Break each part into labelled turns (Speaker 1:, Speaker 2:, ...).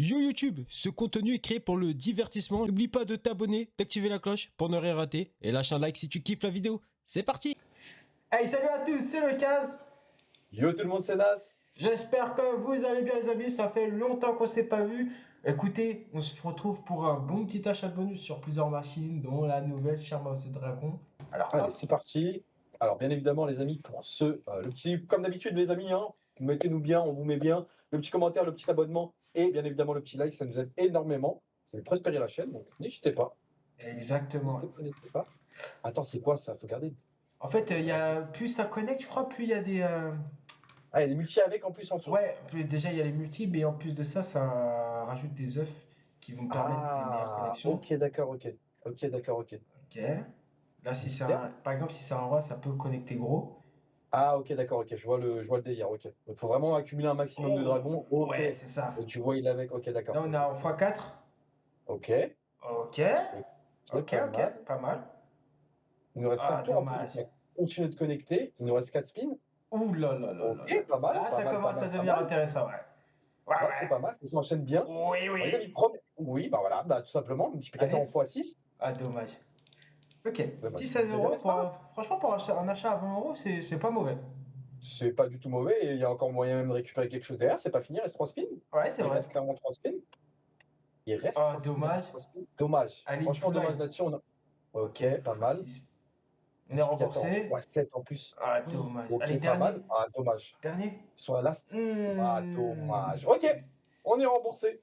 Speaker 1: Yo YouTube, ce contenu est créé pour le divertissement. N'oublie pas de t'abonner, d'activer la cloche pour ne rien rater et lâche un like si tu kiffes la vidéo. C'est parti.
Speaker 2: Hey, salut à tous, c'est le Kaz.
Speaker 3: Yo tout le monde, c'est Nas.
Speaker 2: J'espère que vous allez bien les amis, ça fait longtemps qu'on s'est pas vu. Écoutez, on se retrouve pour un bon petit achat de bonus sur plusieurs machines, dont la nouvelle Charme of the Dragon. Alors,
Speaker 3: Allez,
Speaker 2: hop.
Speaker 3: c'est parti. Alors, bien évidemment, les amis, pour ceux, le petit, comme d'habitude, les amis, hein, mettez-nous bien, on vous met bien. Le petit commentaire, le petit abonnement et bien évidemment le petit like, ça nous aide énormément. Ça fait prospérer la chaîne, donc n'hésitez pas.
Speaker 2: Exactement.
Speaker 3: N'hésitez pas. Attends, c'est quoi ça? Faut garder.
Speaker 2: En fait, il y a plus ça connecte, je crois, plus il y a des.
Speaker 3: Ah, il y a des multi avec en plus en dessous.
Speaker 2: Ouais, déjà il y a les multi, mais en plus de ça, ça rajoute des œufs qui vont permettre des meilleures connexions.
Speaker 3: Ok, d'accord, ok. Ok, d'accord, ok.
Speaker 2: Ok. Là, si c'est un, par exemple, si c'est un roi, ça peut connecter gros.
Speaker 3: Ah, ok, d'accord, ok. Je vois le délire, ok. Donc, faut vraiment accumuler un maximum de dragons. Ok.
Speaker 2: Ouais, c'est ça.
Speaker 3: Et tu vois, il est avec. Ok, d'accord.
Speaker 2: Là, on a en x4.
Speaker 3: Ok.
Speaker 2: Ok. Ok,
Speaker 3: Pas
Speaker 2: ok,
Speaker 3: mal.
Speaker 2: pas mal.
Speaker 3: Il nous reste 5 tours.
Speaker 2: Dommage.
Speaker 3: On va continuer de connecter. Il nous reste 4 spins.
Speaker 2: Ouh là là là là.
Speaker 3: Ok, pas mal.
Speaker 2: Là, ça commence à devenir intéressant, ouais.
Speaker 3: Ouais, c'est pas mal. Ça s'enchaîne bien.
Speaker 2: Oui,
Speaker 3: Alors, les amis, oui, bah voilà, bah, tout simplement. Multiplicateur en x6.
Speaker 2: Ah, dommage. Ok,
Speaker 3: Dommage.
Speaker 2: 17 euros.
Speaker 3: C'est pas mal.
Speaker 2: Franchement, pour un achat à 20 euros, c'est pas mauvais.
Speaker 3: C'est pas du tout mauvais. Et il y a encore moyen même de récupérer quelque chose derrière. C'est pas fini. Il reste 3 spins.
Speaker 2: Ouais, c'est
Speaker 3: Il
Speaker 2: vrai.
Speaker 3: reste clairement 3 spins. Il reste
Speaker 2: Ah,
Speaker 3: 3 spins.
Speaker 2: dommage.
Speaker 3: Dommage.
Speaker 2: Allez,
Speaker 3: Franchement,
Speaker 2: full
Speaker 3: dommage
Speaker 2: live.
Speaker 3: là-dessus. Ok, pas mal.
Speaker 2: On est remboursé.
Speaker 3: Ouais, 7 en plus.
Speaker 2: Ah, dommage.
Speaker 3: Ok,
Speaker 2: Allez,
Speaker 3: pas
Speaker 2: dernier.
Speaker 3: mal. Ah, dommage.
Speaker 2: Dernier.
Speaker 3: Sur la last. Ah, dommage. Ok, on est remboursé.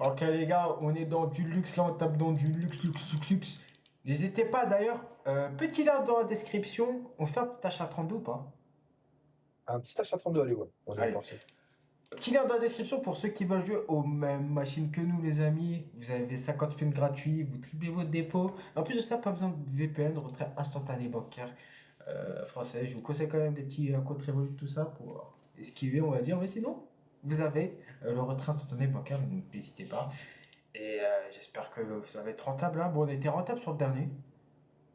Speaker 2: Ok, les gars, on est dans du luxe. Là, on tape dans du luxe, luxe, luxe, luxe. N'hésitez pas d'ailleurs. Petit lien dans la description. On fait un petit achat 32 ou pas?
Speaker 3: Un petit achat 32, allez, ouais. On est
Speaker 2: Allez.
Speaker 3: parti.
Speaker 2: Petit lien dans la description pour ceux qui veulent jouer aux mêmes machines que nous, les amis. Vous avez 50 spins gratuits, vous triplez votre dépôt. En plus de ça, pas besoin de VPN, retrait instantané bancaire français. Je vous conseille quand même des petits codes Revolut, tout ça pour esquiver, on va dire. Mais sinon, vous avez le retrait instantané bancaire, donc n'hésitez pas. Et j'espère que ça va être rentable là. Bon, on a été rentable sur le dernier.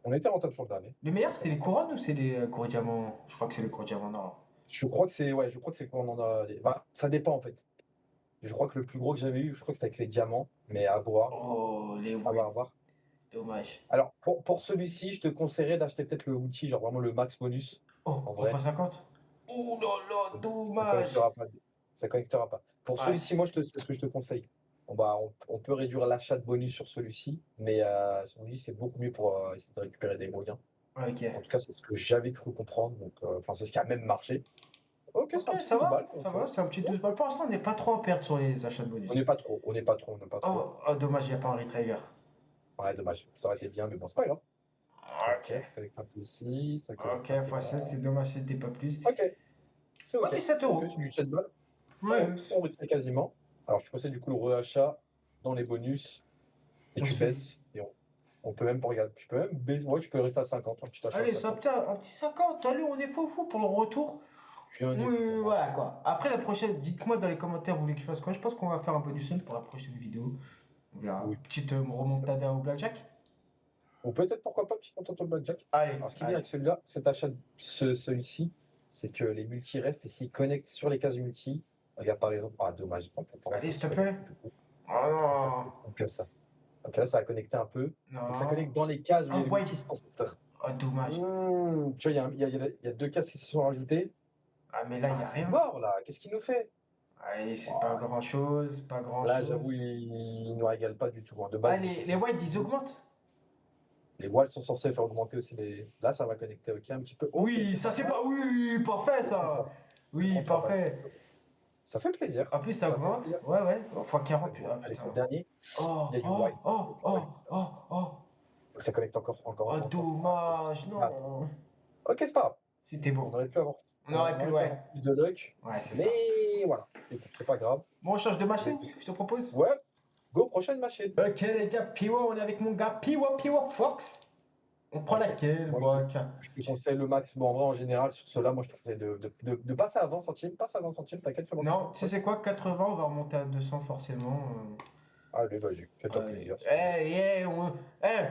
Speaker 3: On était rentable sur le dernier.
Speaker 2: Le meilleur, c'est les couronnes ou c'est les courriers diamants? Je crois que c'est les courriers diamants, non.
Speaker 3: Je crois que c'est quand on en a. Bah, ça dépend en fait. Je crois que le plus gros que j'avais eu, je crois que c'était avec les diamants, mais à voir.
Speaker 2: Oh, les
Speaker 3: À
Speaker 2: oui.
Speaker 3: voir.
Speaker 2: Dommage.
Speaker 3: Alors, pour celui-ci, je te conseillerais d'acheter peut-être le outil, genre vraiment le max bonus.
Speaker 2: Oh,
Speaker 3: En
Speaker 2: on
Speaker 3: vrai.
Speaker 2: fera 50. Oh là là,
Speaker 3: Ça
Speaker 2: dommage.
Speaker 3: connectera pas. Pour
Speaker 2: Ah,
Speaker 3: celui-ci, c'est ce que je te conseille. On peut réduire l'achat de bonus sur celui-ci, mais celui-ci, c'est beaucoup mieux pour essayer de récupérer des gros gains.
Speaker 2: Ok.
Speaker 3: En tout cas, c'est ce que j'avais cru comprendre. Donc, c'est ce qui a même marché. Ok, c'est un petit
Speaker 2: ça
Speaker 3: 12
Speaker 2: va,
Speaker 3: balles.
Speaker 2: ça va, c'est un petit 12 balles. Pour l'instant, on n'est pas trop en perte sur les achats de bonus.
Speaker 3: On n'est pas trop.
Speaker 2: Oh, dommage, il n'y a pas un retrigger.
Speaker 3: Ouais, dommage. Ça aurait été bien, mais bon, c'est pas grave.
Speaker 2: Ok.
Speaker 3: Ça connecte un peu ici.
Speaker 2: Ok, x7, c'est dommage, c'était pas plus.
Speaker 3: Ok. C'est ok.
Speaker 2: 17 euros.
Speaker 3: Ok, c'est du 7 balles.
Speaker 2: Ouais.
Speaker 3: On retrait quasiment. Alors, je te conseille du coup le reachat dans les bonus. Et tu baisses. Et on peut même pas regarder. Tu peux même baisser. Ouais, tu peux rester à 50. Un petit achat.
Speaker 2: Allez, ça un petit 50. Allez, on est fou pour le retour. Oui, voilà quoi. Après la prochaine, dites-moi dans les commentaires, vous voulez que je fasse quoi? Je pense qu'on va faire un bonus one pour la prochaine vidéo. On verra.
Speaker 3: Oui.
Speaker 2: Petite remontada au blackjack.
Speaker 3: Ou peut-être pourquoi pas petit content au blackjack.
Speaker 2: Allez.
Speaker 3: Alors, ce qui est bien avec celui-là, cet achat, celui-ci, c'est que les multi restent et s'ils connectent sur les cases multi. Regarde par exemple. Ah, dommage.
Speaker 2: Allez, s'il te plaît.
Speaker 3: Oh non. Comme ça. Donc là, ça a connecté un peu.
Speaker 2: Non.
Speaker 3: Faut que ça connecte dans les cases où il y a les multi sans cesse.
Speaker 2: Oh, dommage.
Speaker 3: Tu vois, il y a 2 cases qui se sont rajoutées.
Speaker 2: Ah, mais là, il n'y a rien.
Speaker 3: Mort, là. Qu'est-ce qu'il nous fait?
Speaker 2: Allez, c'est pas grand-chose, pas grand-chose.
Speaker 3: Là, j'avoue, il nous régale pas du tout. Hein. De base,
Speaker 2: les whites, ils augmentent.
Speaker 3: Les walls sont censés faire augmenter aussi les. Là, ça va connecter, ok, un petit peu.
Speaker 2: Oui, ça c'est pas. Oui, parfait ça. Oui, parfait.
Speaker 3: Ça fait plaisir.
Speaker 2: En plus, ça augmente. Ouais. Fois 40.
Speaker 3: Allez, c'est le dernier.
Speaker 2: Oh,
Speaker 3: il y a du white.
Speaker 2: oh.
Speaker 3: Faut que ça connecte encore.
Speaker 2: Oh, dommage, non.
Speaker 3: Ok, c'est pas grave.
Speaker 2: C'était bon.
Speaker 3: On aurait pu avoir.
Speaker 2: Ouais.
Speaker 3: Plus de luck.
Speaker 2: Ouais, c'est ça.
Speaker 3: Mais voilà. Écoute, c'est pas grave.
Speaker 2: Bon, on change de machine, je te propose.
Speaker 3: Ouais. Go, prochaine machine.
Speaker 2: Ok, les gars, Piwa, on est avec mon gars Piwa Fox. On prend laquelle?
Speaker 3: Je te conseille le max. Bon, en vrai, en général, sur ceux-là, moi, je te conseille de passer à 20 centimes. Passe à 20 centimes, t'inquiète, fais-moi.
Speaker 2: Non, tu sais quoi, 80, on va remonter à 200 forcément.
Speaker 3: Allez, vas-y, fais-toi plaisir.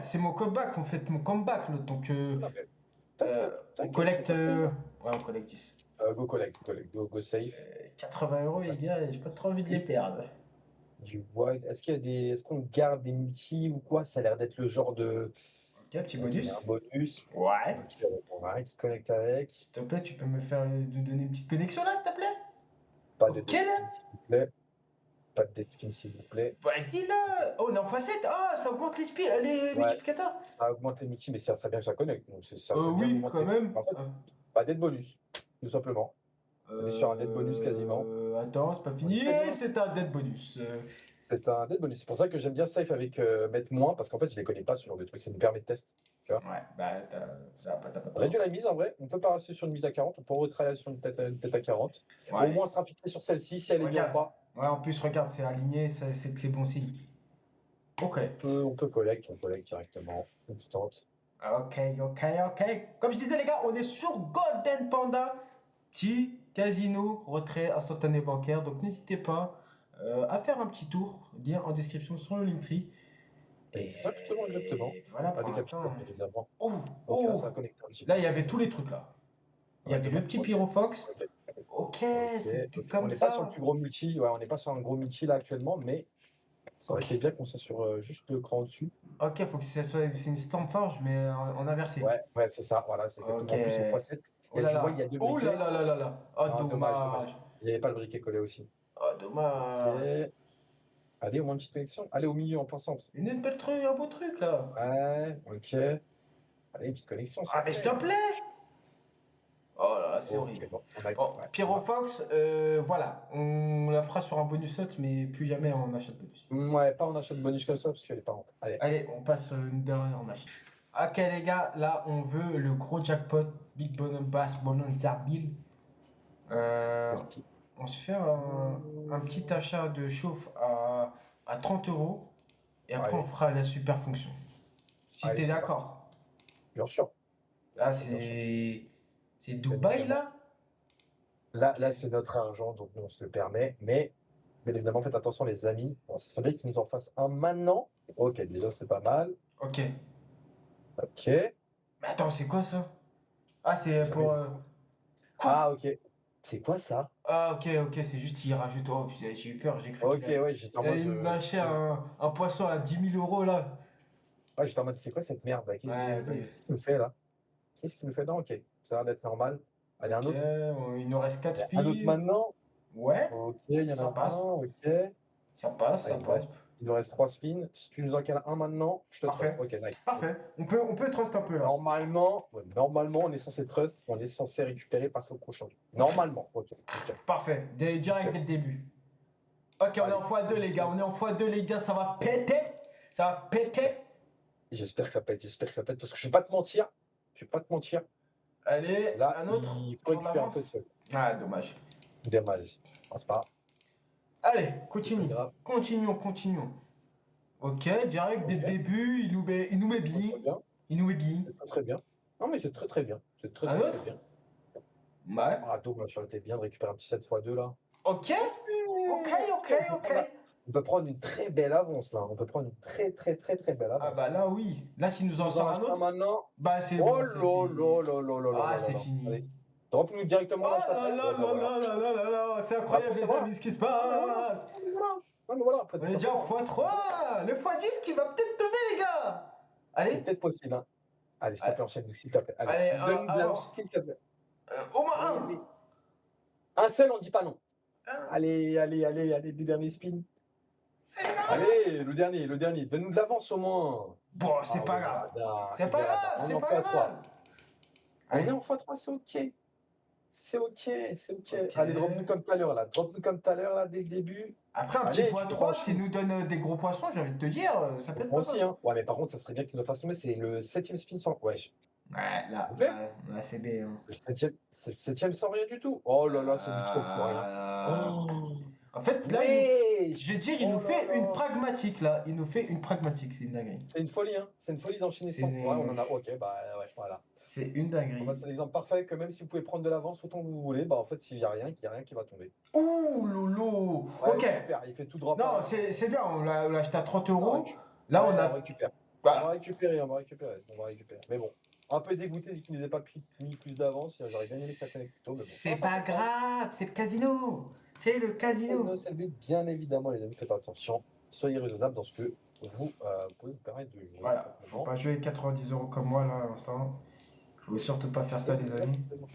Speaker 2: C'est mon comeback, on fait mon comeback, là, donc on collecte... Ouais, on collecte 10.
Speaker 3: Go collect, go save.
Speaker 2: 80 euros, les gars, j'ai pas trop envie de les perdre.
Speaker 3: Du bois. Est-ce qu'il y a des. Est-ce qu'on garde des multis ou quoi? Ça a l'air d'être le genre de.
Speaker 2: Ok, petit
Speaker 3: Ok, il y
Speaker 2: bonus.
Speaker 3: a un bonus.
Speaker 2: Ouais.
Speaker 3: Ok, on va rien qui connecte avec.
Speaker 2: S'il te plaît, tu peux me faire nous donner une petite connexion là, s'il te plaît?
Speaker 3: Pas de
Speaker 2: Ok,
Speaker 3: dead
Speaker 2: là.
Speaker 3: spin, s'il vous plaît. Pas de dead spin, s'il vous plaît.
Speaker 2: Voici là. Oh, on est en x7. Ah, ça augmente les
Speaker 3: Ouais,
Speaker 2: multiplicateurs.
Speaker 3: ça augmente les multis, mais ça bien que ça connecte. Donc ça c'est bien
Speaker 2: Oui, quand
Speaker 3: augmenté.
Speaker 2: même.
Speaker 3: En fait, pas dead bonus, tout simplement. On est sur un dead bonus quasiment.
Speaker 2: Attends, c'est pas
Speaker 3: On est
Speaker 2: fini.
Speaker 3: quasiment.
Speaker 2: C'est un dead bonus.
Speaker 3: C'est un dead bonus. C'est pour ça que j'aime bien safe avec mettre moins, parce qu'en fait, je les connais pas ce genre de trucs. Ça nous permet de test. Tu vois.
Speaker 2: Ouais, bah, t'as pas
Speaker 3: Réduire la mise en vrai, on peut pas rester sur une mise à 40, on peut retravailler sur une tête à 40.
Speaker 2: Ouais.
Speaker 3: Au moins, on sera fixé sur celle-ci, si elle est bien ou
Speaker 2: Regarde.
Speaker 3: pas.
Speaker 2: Ouais, en plus, regarde, c'est aligné, c'est que c'est bon signe. Ok.
Speaker 3: On peut collect directement. Instant.
Speaker 2: Ok. Comme je disais, les gars, on est sur Golden Panda. Petit casino, retrait instantané bancaire. Donc, n'hésitez pas à faire un petit tour. Lien en description sur le Linktree.
Speaker 3: Exactement.
Speaker 2: Et voilà pour
Speaker 3: Avec la petite
Speaker 2: l'instant.
Speaker 3: test, bien évidemment.
Speaker 2: Oh,
Speaker 3: Donc là,
Speaker 2: oh.
Speaker 3: ça a connecté un petit peu.
Speaker 2: Là, il y avait tous les trucs là. Il y
Speaker 3: Ouais,
Speaker 2: avait le petit
Speaker 3: ok.
Speaker 2: Pyrofox.
Speaker 3: Ok.
Speaker 2: Ok, c'était
Speaker 3: Ok.
Speaker 2: comme
Speaker 3: On n'est
Speaker 2: ça.
Speaker 3: pas sur le plus gros multi, ouais, on n'est pas sur un gros multi là actuellement, mais ça aurait
Speaker 2: Ok.
Speaker 3: été bien qu'on soit sur juste le cran au-dessus.
Speaker 2: Ok, faut que ça soit. C'est une Stormforge, mais en inversé.
Speaker 3: Ouais, c'est ça, voilà, c'est exactement.
Speaker 2: Ok.
Speaker 3: En plus, en x7,
Speaker 2: Oh là
Speaker 3: je vois, il y a
Speaker 2: là.
Speaker 3: deux
Speaker 2: Oh là
Speaker 3: briquets.
Speaker 2: là là là là. Oh,
Speaker 3: Non, dommage.
Speaker 2: dommage.
Speaker 3: Il n'y avait pas le briquet collé aussi.
Speaker 2: Oh,
Speaker 3: Ok.
Speaker 2: dommage.
Speaker 3: Allez, au moins une petite connexion. Allez, au milieu, en plein centre.
Speaker 2: Une belle truc, un beau truc là.
Speaker 3: Ouais, ok. Allez, une petite connexion, s'il
Speaker 2: Ah,
Speaker 3: te
Speaker 2: mais s'il te
Speaker 3: plaît.
Speaker 2: plaît. Oh là là, c'est horrible.
Speaker 3: Ok, bon, on a.
Speaker 2: Bon,
Speaker 3: Ouais,
Speaker 2: Pyrofox, voilà. On la fera sur un bonus shot, mais plus jamais en achat de bonus.
Speaker 3: ouais, pas en achat de bonus comme ça, parce qu'elle est pas rentable. Allez.
Speaker 2: Allez, on passe une dernière machine. Ok les gars, là on veut le gros jackpot, Big Bonum Bass Bonanza Bill.
Speaker 3: Celle-ci.
Speaker 2: On se fait un petit achat de chauffe à 30 euros et après on
Speaker 3: Allez,
Speaker 2: fera la super fonction. Si
Speaker 3: allez,
Speaker 2: t'es
Speaker 3: c'est parti.
Speaker 2: d'accord.
Speaker 3: Bien sûr.
Speaker 2: Là
Speaker 3: Bien sûr.
Speaker 2: c'est Dubaï
Speaker 3: évidemment.
Speaker 2: là.
Speaker 3: Là, c'est notre argent, donc nous, on se le permet. Mais, bien évidemment, faites attention, les amis. Bon, ce serait bien qu'ils nous en fassent un maintenant. Ok, déjà, c'est pas mal.
Speaker 2: Ok.
Speaker 3: Ok.
Speaker 2: Mais attends, c'est quoi ça? Ah c'est
Speaker 3: Jamais
Speaker 2: pour...
Speaker 3: vu.
Speaker 2: Quoi?
Speaker 3: Ah, ok. C'est quoi ça?
Speaker 2: Ah ok, c'est juste qu'il rajoute... Oh putain, j'ai eu peur, j'ai cru
Speaker 3: Ok,
Speaker 2: qu'il
Speaker 3: ouais, j'étais en
Speaker 2: il allait
Speaker 3: mode.
Speaker 2: nous lâcher un poisson à 10 000 euros là.
Speaker 3: Ouais, j'étais en mode, c'est quoi cette merde là?
Speaker 2: Ouais,
Speaker 3: Qu'est-ce qu'il nous fait là? Qu'est-ce qu'il nous fait? Non, ok. Ça a l'air d'être normal. Allez, un
Speaker 2: ok,
Speaker 3: autre.
Speaker 2: il nous reste 4
Speaker 3: Allez, un autre
Speaker 2: speeds.
Speaker 3: maintenant.
Speaker 2: Ouais,
Speaker 3: Ok, il y en
Speaker 2: ça
Speaker 3: a un.
Speaker 2: passe.
Speaker 3: Ok.
Speaker 2: Ça passe,
Speaker 3: Allez,
Speaker 2: ça passe.
Speaker 3: il nous reste 3 spins. Si tu nous en cales un maintenant, je te trust.
Speaker 2: Parfait.
Speaker 3: Ok, nice.
Speaker 2: Parfait. On peut trust un peu là.
Speaker 3: Normalement, ouais, normalement, on est censé trust, on est censé récupérer passer au prochain. Normalement, ok. Ok.
Speaker 2: Parfait. Direct
Speaker 3: Ok.
Speaker 2: dès le début. Ok, on est
Speaker 3: Allez.
Speaker 2: en x2 les gars. On est en x2 les gars. Ça va péter. Ça va péter.
Speaker 3: J'espère que ça pète, parce que je vais pas te mentir. Je vais pas te mentir.
Speaker 2: Allez,
Speaker 3: Là,
Speaker 2: un autre.
Speaker 3: il faut
Speaker 2: On
Speaker 3: récupérer un peu de
Speaker 2: avance.
Speaker 3: feu.
Speaker 2: Ah, dommage.
Speaker 3: Dommage. Ah, c'est pas
Speaker 2: Allez,
Speaker 3: c'est pas
Speaker 2: continue.
Speaker 3: grave.
Speaker 2: Continuons. Ok, direct dès le
Speaker 3: Ok.
Speaker 2: début. Il nous met bien.
Speaker 3: Très bien.
Speaker 2: Il nous met bien.
Speaker 3: C'est très bien. Non, mais c'est très bien. C'est
Speaker 2: Un
Speaker 3: très
Speaker 2: autre?
Speaker 3: bien.
Speaker 2: Ouais.
Speaker 3: Ah, dommage, ça aurait été bien de récupérer un petit 7x2 là.
Speaker 2: Ok. Ok.
Speaker 3: On peut prendre une très belle avance là. On peut prendre une très belle avance.
Speaker 2: Ah bah là oui. Là s'il nous en
Speaker 3: Nous en
Speaker 2: sort un
Speaker 3: achetons
Speaker 2: autre,
Speaker 3: maintenant.
Speaker 2: bah c'est
Speaker 3: Oh
Speaker 2: bon, c'est fini.
Speaker 3: là
Speaker 2: Ah
Speaker 3: là
Speaker 2: c'est
Speaker 3: là.
Speaker 2: fini.
Speaker 3: Allez. Drop-nous directement
Speaker 2: Oh
Speaker 3: là, je
Speaker 2: là
Speaker 3: t'appelle.
Speaker 2: là
Speaker 3: Ouais, bah
Speaker 2: là
Speaker 3: voilà.
Speaker 2: là là là là là, c'est incroyable
Speaker 3: Après,
Speaker 2: les
Speaker 3: voilà.
Speaker 2: amis ce qui se
Speaker 3: Ah, mais voilà.
Speaker 2: passe.
Speaker 3: Ah, mais voilà. Ah, mais voilà. Après,
Speaker 2: On est déjà en x3, le x10 qui va peut-être tomber les gars.
Speaker 3: c'est
Speaker 2: Allez,
Speaker 3: peut-être possible. Hein. Allez, s'il te plaît, enchaîne-nous, s'il te plaît. Allez,
Speaker 2: allez,
Speaker 3: donne-nous de l'avance,
Speaker 2: avance.
Speaker 3: s'il te plaît.
Speaker 2: Au moins
Speaker 3: Allez,
Speaker 2: un.
Speaker 3: allez. Un seul, on dit pas non.
Speaker 2: Un.
Speaker 3: Allez, des derniers spins. Allez, le dernier. Donne-nous de l'avance au moins.
Speaker 2: Bon, c'est
Speaker 3: Ah,
Speaker 2: pas
Speaker 3: ouais,
Speaker 2: grave.
Speaker 3: Vérada,
Speaker 2: C'est pas
Speaker 3: Vérada.
Speaker 2: grave,
Speaker 3: On est
Speaker 2: c'est
Speaker 3: en
Speaker 2: pas
Speaker 3: x3.
Speaker 2: grave.
Speaker 3: On
Speaker 2: Allez.
Speaker 3: est en x3, c'est ok. C'est ok.
Speaker 2: Ok.
Speaker 3: Allez, drop-nous comme tout à l'heure là. Drop-nous comme tout à l'heure là, dès le début.
Speaker 2: Après un
Speaker 3: Allez,
Speaker 2: petit
Speaker 3: tu peux
Speaker 2: x3, s'il
Speaker 3: franchir.
Speaker 2: nous donne des gros poissons, j'ai envie de te dire, ça peut être
Speaker 3: Moi
Speaker 2: pas mal.
Speaker 3: aussi, hein. Ouais, mais par contre, ça serait bien qu'il nous fasse tomber. C'est le 7e spin sans. Wesh.
Speaker 2: Ouais,
Speaker 3: S'il
Speaker 2: là,
Speaker 3: vous plaît.
Speaker 2: là c'est B. Hein.
Speaker 3: C'est le 7e sans rien du tout. Oh là là, c'est le 8e sans rien.
Speaker 2: Euh,
Speaker 3: Oh.
Speaker 2: En fait, là,
Speaker 3: Wesh.
Speaker 2: je vais dire, il
Speaker 3: Oh
Speaker 2: nous
Speaker 3: là
Speaker 2: fait une
Speaker 3: là.
Speaker 2: pragmatique, là. Il nous fait une pragmatique, c'est une dinguerie.
Speaker 3: C'est une folie, hein. C'est une folie d'enchaîner
Speaker 2: C'est
Speaker 3: sans.
Speaker 2: une-
Speaker 3: Ouais, on en a. Ok, bah ouais, voilà.
Speaker 2: C'est une dinguerie.
Speaker 3: C'est l'exemple parfait que même si vous pouvez prendre de l'avance autant que vous voulez, bah en fait, s'il n'y a rien qui va tomber.
Speaker 2: Ouh, lolo.
Speaker 3: Ouais,
Speaker 2: Ok.
Speaker 3: super, il fait tout drop.
Speaker 2: Non, c'est bien, on l'a acheté à 30
Speaker 3: On
Speaker 2: euros.
Speaker 3: récupère.
Speaker 2: Là,
Speaker 3: Ouais,
Speaker 2: on a.
Speaker 3: récupère.
Speaker 2: Voilà.
Speaker 3: On va récupérer. Mais bon, Un peu dégoûté qu'il nous ait pas mis plus d'avance. J'aurais bien aimé que ça connecte plus tôt. Mais bon.
Speaker 2: C'est
Speaker 3: Non, ça
Speaker 2: pas
Speaker 3: fait pas.
Speaker 2: grave, c'est le casino. C'est le casino.
Speaker 3: Casino, c'est le but. Bien évidemment, les amis, faites attention. Soyez raisonnables dans ce que vous pouvez vous permettre de jouer.
Speaker 2: Voilà, faut
Speaker 3: simplement.
Speaker 2: pas jouer 90 € comme moi là à l'instant. Faut surtout pas faire ça, les amis.
Speaker 3: Exactement.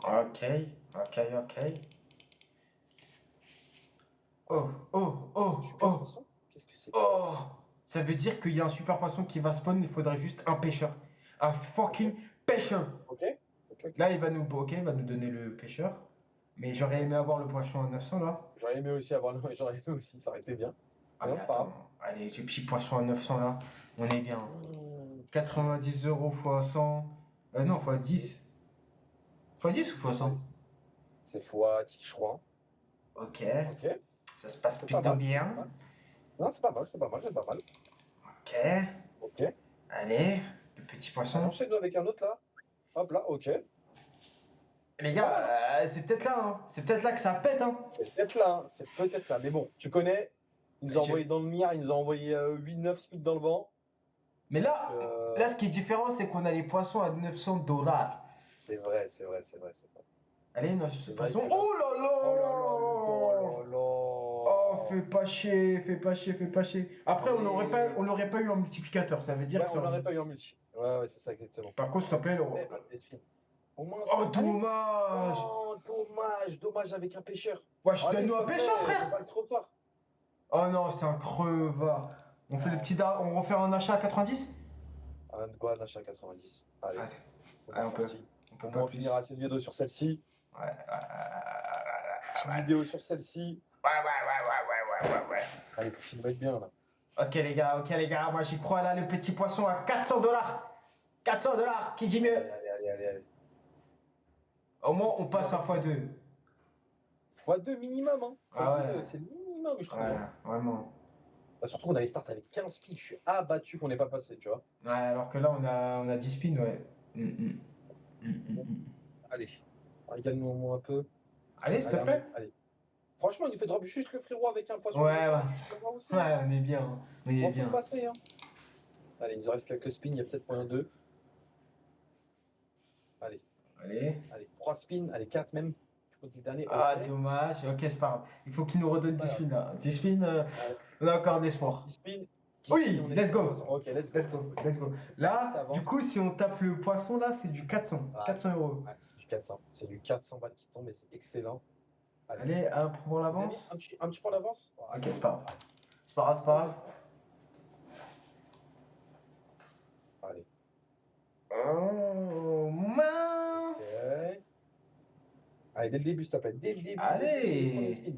Speaker 2: Ok, ok, ok. Oh, oh, oh,
Speaker 3: Super
Speaker 2: oh,
Speaker 3: poisson. Qu'est-ce que c'est?
Speaker 2: oh. Ça veut dire qu'il y a un super poisson qui va spawn, il faudrait juste un pêcheur. Un fucking pêcheur.
Speaker 3: Ok.
Speaker 2: Là, il va nous donner le pêcheur. Mais j'aurais aimé avoir le poisson à 900 là.
Speaker 3: J'aurais aimé aussi avoir le. J'aurais aimé aussi, ça aurait été bien.
Speaker 2: Ah,
Speaker 3: Non,
Speaker 2: mais
Speaker 3: c'est pas grave.
Speaker 2: attends, allez, le petit poisson à 900 là, on est bien. 90 € fois 100. Non, fois 10. Fois 10 ou fois 100?
Speaker 3: C'est fois 10, je crois.
Speaker 2: Ok,
Speaker 3: Ok.
Speaker 2: ça se passe
Speaker 3: C'est pas
Speaker 2: plutôt
Speaker 3: mal,
Speaker 2: bien.
Speaker 3: c'est pas mal. Non, c'est pas mal, c'est pas mal, c'est pas mal.
Speaker 2: Ok,
Speaker 3: Ok.
Speaker 2: allez, le petit
Speaker 3: On
Speaker 2: poisson.
Speaker 3: enchaîne avec un autre là. Hop là, ok.
Speaker 2: Les gars, c'est peut-être là, hein. C'est peut-être là que ça pète, hein.
Speaker 3: C'est peut-être là, hein. C'est peut-être là. Mais bon, tu connais, il nous a
Speaker 2: Je-
Speaker 3: envoyé dans le mire, il nous a envoyé 8-9 speed dans le vent.
Speaker 2: Mais là,
Speaker 3: Euh,
Speaker 2: là, ce qui est différent, c'est qu'on a les poissons à 900 $.
Speaker 3: C'est vrai, c'est vrai, c'est vrai, c'est vrai.
Speaker 2: Allez, non,
Speaker 3: C'est
Speaker 2: ce
Speaker 3: vrai
Speaker 2: poisson.
Speaker 3: que là-
Speaker 2: Oh là
Speaker 3: Oh là là,
Speaker 2: là!
Speaker 3: oh là là.
Speaker 2: Oh, fais pas chier, fais pas chier, fais pas chier. Après, on n'aurait pas eu un multiplicateur, ça veut dire
Speaker 3: Ouais,
Speaker 2: que
Speaker 3: on
Speaker 2: ça.
Speaker 3: n'aurait pas eu en multi. Ouais, ouais, c'est ça exactement.
Speaker 2: Par contre, s'il te plaît,
Speaker 3: Eh, pas de spin. Au moins,
Speaker 2: Oh,
Speaker 3: ça-
Speaker 2: dommage!
Speaker 3: Oh, dommage, dommage avec un pêcheur.
Speaker 2: Wesh,
Speaker 3: Allez,
Speaker 2: donne-nous
Speaker 3: s'il
Speaker 2: un
Speaker 3: te plaît,
Speaker 2: pêcheur,
Speaker 3: c'est
Speaker 2: frère!
Speaker 3: pas le trop fort.
Speaker 2: Oh non, c'est un crevard. On fait le petit on refait un achat à 90?
Speaker 3: Un quoi, un achat 90. Allez,
Speaker 2: Vas-y.
Speaker 3: on
Speaker 2: Allez,
Speaker 3: est
Speaker 2: on peut.
Speaker 3: parti.
Speaker 2: On peut
Speaker 3: Au
Speaker 2: pas
Speaker 3: moins, on
Speaker 2: plus.
Speaker 3: finira cette vidéo sur celle-ci.
Speaker 2: Ouais,
Speaker 3: Petite vidéo sur celle-ci.
Speaker 2: ouais.
Speaker 3: Allez, faut qu'il me mette bien là.
Speaker 2: Ok les gars, moi j'y crois là, le petit poisson à 400 $. 400 $, qui dit mieux?
Speaker 3: Allez.
Speaker 2: Au moins on passe un x2.
Speaker 3: x2 minimum, hein.
Speaker 2: Ah
Speaker 3: x2,
Speaker 2: ouais.
Speaker 3: c'est le minimum, je trouve.
Speaker 2: Ouais, vraiment.
Speaker 3: Bah, surtout qu'on avait start avec 15 speed, je suis abattu qu'on n'ait pas passé, tu vois.
Speaker 2: Ouais, alors que là on a 10 spins, ouais.
Speaker 3: Allez, régale-nous au moins un peu.
Speaker 2: Allez, s'il te plaît.
Speaker 3: Allez. Franchement, il nous fait drop juste le frérot avec un poisson.
Speaker 2: Ouais.
Speaker 3: Ça va aussi.
Speaker 2: Ouais, on est bien. On est
Speaker 3: On peut
Speaker 2: bien.
Speaker 3: le passer, hein. Allez, il nous en reste quelques spins, il y a peut-être moyen 2. Allez,
Speaker 2: Allez.
Speaker 3: 3 spins, allez, 4 même. Tu comptes les derniers.
Speaker 2: Ah,
Speaker 3: ok.
Speaker 2: dommage. Ok, c'est pas grave. Il faut qu'il nous redonne 10 spins là. 10 spins, on a encore d'espoir.
Speaker 3: 10 spins. 10
Speaker 2: Oui,
Speaker 3: spins, on est
Speaker 2: let's go.
Speaker 3: Ok, let's go.
Speaker 2: Là,
Speaker 3: T'avances.
Speaker 2: du coup, si on tape le poisson là, c'est du 400.
Speaker 3: Ouais.
Speaker 2: 400 €.
Speaker 3: Ouais, du 400. C'est du 400 balles qui tombe, mais c'est excellent.
Speaker 2: Allez, pour l'avance.
Speaker 3: Un petit point d'avance.
Speaker 2: Ok, c'est pas grave. C'est pas grave, c'est pas grave.
Speaker 3: Allez.
Speaker 2: Oh, mince.
Speaker 3: Ok. Allez, dès le début, s'il te plaît. Dès le début.
Speaker 2: Allez.
Speaker 3: Premier spin.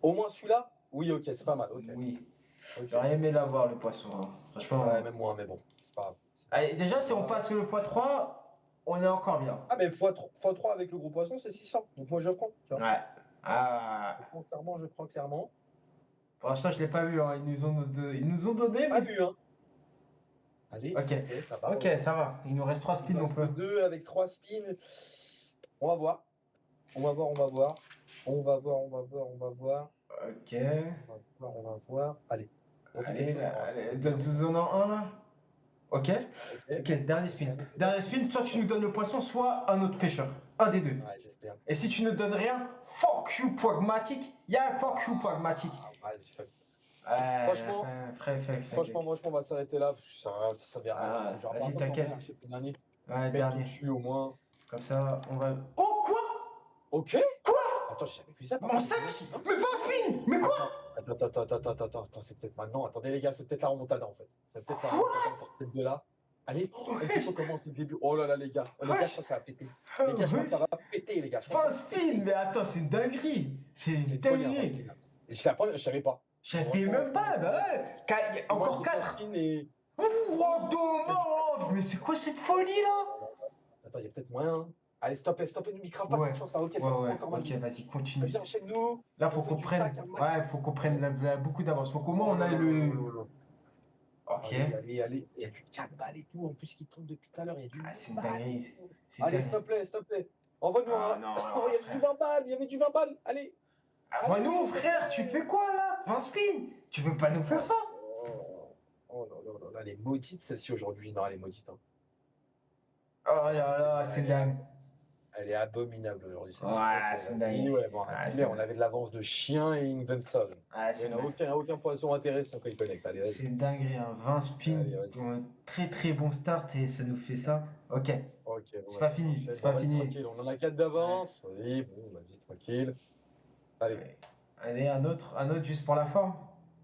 Speaker 3: Au moins celui-là. Oui, ok, c'est pas mal. Ok.
Speaker 2: Oui.
Speaker 3: Ok.
Speaker 2: J'aurais aimé l'avoir, le poisson, hein. Franchement.
Speaker 3: Ouais, même moi, mais bon, c'est pas grave.
Speaker 2: Allez, déjà, si on passe le x3, on est encore bien.
Speaker 3: Ah, mais x3 avec le gros poisson, c'est 600. Donc moi, je prends. Tu vois.
Speaker 2: Ouais. Ah.
Speaker 3: Je prends clairement.
Speaker 2: Pour l'instant, je l'ai pas vu, hein. Ils nous ont donné,
Speaker 3: Pas
Speaker 2: mais.
Speaker 3: vu, hein. Allez,
Speaker 2: Ok.
Speaker 3: ça va.
Speaker 2: Ok, ça va. Il nous reste 3 spins, on peut.
Speaker 3: 2 avec 3 spins. On va voir. On va voir.
Speaker 2: Ok.
Speaker 3: On va voir. Allez.
Speaker 2: Allez, donne-en un là. Ok. Ok, dernier spin. Dernier spin, soit tu nous donnes le poisson, soit un autre pêcheur. Un des deux.
Speaker 3: Ouais, j'espère.
Speaker 2: Et si tu ne donnes rien, fuck you pragmatique. Il y a un fuck you pragmatique.
Speaker 3: Ah, vas-y, fuck.
Speaker 2: Franchement,
Speaker 3: Franchement, on va s'arrêter là parce que ça verra.
Speaker 2: Ah,
Speaker 3: C'est genre,
Speaker 2: vas-y,
Speaker 3: par contre,
Speaker 2: t'inquiète.
Speaker 3: on fait le dernier.
Speaker 2: Ouais,
Speaker 3: Mets tout
Speaker 2: dernier.
Speaker 3: dessus au moins.
Speaker 2: Comme ça, on va. Oh, quoi?
Speaker 3: Ok.
Speaker 2: Quoi?
Speaker 3: Attends, j'ai jamais vu ça. par
Speaker 2: Mon
Speaker 3: contre.
Speaker 2: sac? Mais pas un spin? Mais quoi?
Speaker 3: Attends, c'est peut-être maintenant. Attendez, les gars, c'est peut-être la remontada en fait. C'est peut-être la remontada pour peut-être de là. Allez, est-ce qu'on commence dès le début? Oh là là, les gars. Les gars, je pense que ça va péter. Les gars, je pense que ça va péter, les gars. Je pense
Speaker 2: Pas un
Speaker 3: que ça va péter.
Speaker 2: spin, mais attends, c'est une dinguerie. C'est une
Speaker 3: C'est trop bien,
Speaker 2: dinguerie.
Speaker 3: je savais pas.
Speaker 2: Je savais même pas, bah ouais. Encore 4.
Speaker 3: Et...
Speaker 2: Oh, dommage. Mais c'est quoi cette folie là?
Speaker 3: Attends, il y a peut-être moyen. Allez, stoppez, ne micrave pas
Speaker 2: Ouais.
Speaker 3: cette chance là. Ok, ça
Speaker 2: Ouais,
Speaker 3: prend
Speaker 2: ouais,
Speaker 3: encore
Speaker 2: ok, vas-y, continue.
Speaker 3: Vas-y, enchaîne-nous.
Speaker 2: Là, faut
Speaker 3: On fait
Speaker 2: qu'on
Speaker 3: du
Speaker 2: prenne.
Speaker 3: stack, un max.
Speaker 2: Ouais, faut qu'on prenne beaucoup d'avance. Faut qu'au moins on aille le. Ok.
Speaker 3: Allez. Il y a du 4 balles et tout. En plus, qui tombe depuis tout à l'heure. Il y a du.
Speaker 2: Ah, c'est une
Speaker 3: 20 balles.
Speaker 2: dinguerie. C'est
Speaker 3: Allez,
Speaker 2: dingue.
Speaker 3: s'il te plaît. Envoie-nous
Speaker 2: Ah,
Speaker 3: un.
Speaker 2: non,
Speaker 3: Oh, il y avait du 20 balles. Il y avait du 20 balles. Allez.
Speaker 2: Ah, nous, frère, tu fais quoi là? 20 spins? Tu peux pas nous faire ça?
Speaker 3: Oh là là, les maudites celle-ci aujourd'hui. Non, elle est maudite. Hein.
Speaker 2: Oh là là, c'est dingue.
Speaker 3: Elle est abominable aujourd'hui. celle-ci.
Speaker 2: Ouais,
Speaker 3: Ok,
Speaker 2: c'est
Speaker 3: vas-y.
Speaker 2: dingue.
Speaker 3: Ouais, bon,
Speaker 2: Ouais,
Speaker 3: stylé,
Speaker 2: c'est
Speaker 3: on
Speaker 2: dingue.
Speaker 3: avait de l'avance de chien et Invenson.
Speaker 2: Ouais,
Speaker 3: Il
Speaker 2: c'est
Speaker 3: n'y en a
Speaker 2: dingue.
Speaker 3: aucun poisson intéressant quand il connecte. Allez,
Speaker 2: C'est
Speaker 3: vas-y.
Speaker 2: une dinguerie, hein. 20 spins,
Speaker 3: Allez, vas-y.
Speaker 2: un très très bon start et ça nous fait ça. Ok,
Speaker 3: Ok, bon,
Speaker 2: c'est
Speaker 3: vas-y,
Speaker 2: pas
Speaker 3: on
Speaker 2: fini,
Speaker 3: enchaîne.
Speaker 2: c'est
Speaker 3: Bon,
Speaker 2: pas
Speaker 3: vas-y,
Speaker 2: fini.
Speaker 3: tranquille. On en a 4 d'avance. Oui, bon, vas-y, tranquille. Allez.
Speaker 2: Ouais. Allez, un autre juste pour la forme.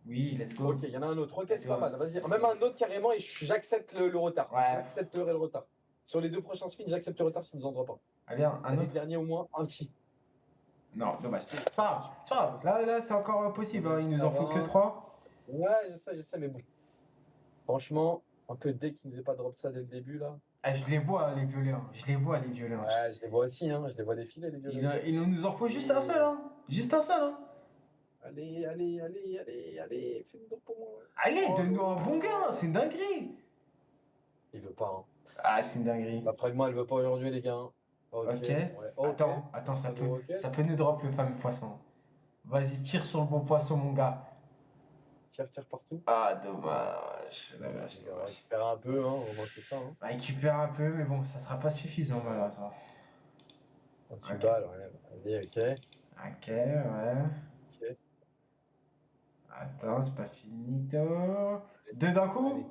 Speaker 2: Oui, let's go.
Speaker 3: Ok, il y en a un autre. Ok,
Speaker 2: Let's
Speaker 3: c'est pas
Speaker 2: go.
Speaker 3: mal. Vas-y, même un autre carrément et j'accepte le retard.
Speaker 2: Ouais.
Speaker 3: J'accepterai le retard. Sur les 2 prochains spins, j'accepte le retard s'ils ne nous en droit pas.
Speaker 2: Allez, un
Speaker 3: Allez, le
Speaker 2: autre.
Speaker 3: dernier au moins, un petit.
Speaker 2: Non, dommage. C'est pas grave, c'est pas grave. Là, c'est encore possible, hein. Il nous en faut que
Speaker 3: Avant.
Speaker 2: 3.
Speaker 3: Ouais, je sais, mais bon. Franchement, un peu dès qu'ils nous aient pas drop ça dès le début, là.
Speaker 2: Ah, je les vois, les violets. Je les vois, les violets.
Speaker 3: Ouais, je les vois aussi, hein. Je les vois défiler, les violets.
Speaker 2: Il nous en faut juste un seul, hein. Juste un seul, hein.
Speaker 3: Allez, fais-le pour moi.
Speaker 2: Allez,
Speaker 3: Oh,
Speaker 2: donne-nous un bon gain, c'est une dinguerie.
Speaker 3: il veut pas, hein.
Speaker 2: Ah, c'est une dinguerie.
Speaker 3: La pragma, elle veut pas aujourd'hui, les gars. Hein. Ok.
Speaker 2: Ok.
Speaker 3: Ouais, ok.
Speaker 2: Attends,
Speaker 3: Ok.
Speaker 2: ça peut nous drop le fameux poisson. Vas-y, tire sur le bon poisson, mon gars.
Speaker 3: Tire partout.
Speaker 2: Ah, dommage. Dommage,
Speaker 3: On va
Speaker 2: dommage.
Speaker 3: récupérer un peu, hein. Au moins, c'est ça, hein.
Speaker 2: On va récupérer un peu, mais bon, ça sera pas suffisant, malheureusement.
Speaker 3: 28
Speaker 2: Ok.
Speaker 3: balles, ouais. Vas-y, ok.
Speaker 2: Ok, ouais.
Speaker 3: Ok.
Speaker 2: Attends, c'est pas finito. Deux d'un coup?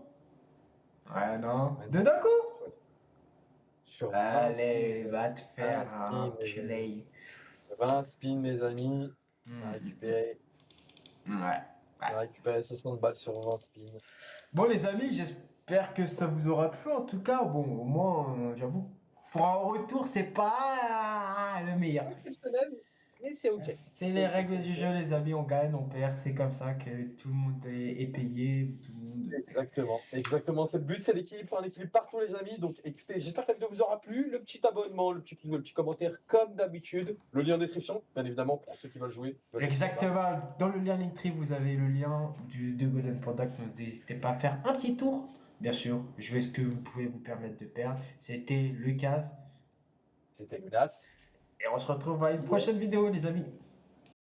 Speaker 2: Ouais, non.
Speaker 3: Allez.
Speaker 2: Deux d'un coup?
Speaker 3: Sur 20
Speaker 2: Allez,
Speaker 3: spins,
Speaker 2: va te faire
Speaker 3: 20
Speaker 2: un
Speaker 3: spins, les amis.
Speaker 2: play.
Speaker 3: 20 spins, les amis. On a récupéré,
Speaker 2: Ouais.
Speaker 3: on a récupéré 60 balles sur 20 spins.
Speaker 2: Bon, les amis, j'espère que ça vous aura plu. En tout cas, bon, au moins, j'avoue, pour un retour, c'est pas le meilleur truc.
Speaker 3: Exceptionnel, mais c'est ok.
Speaker 2: C'est les règles du jeu, les amis. On gagne, on perd. C'est comme ça que tout le monde est payé. Tout le monde.
Speaker 3: Exactement, c'est le but, c'est l'équilibre, faut un équilibre partout les amis. Donc écoutez, j'espère que la vidéo vous aura plu. Le petit abonnement, le petit pouce bleu, le petit commentaire comme d'habitude. Le lien en description, bien évidemment, pour ceux qui veulent jouer.
Speaker 2: Exactement. Dans le lien Linktree, vous avez le lien de Golden Panda. Donc n'hésitez pas à faire un petit tour. Bien sûr, jouez ce que vous pouvez vous permettre de perdre. C'était Lucas.
Speaker 3: C'était Menace.
Speaker 2: Et on se retrouve à une prochaine vidéo, les amis.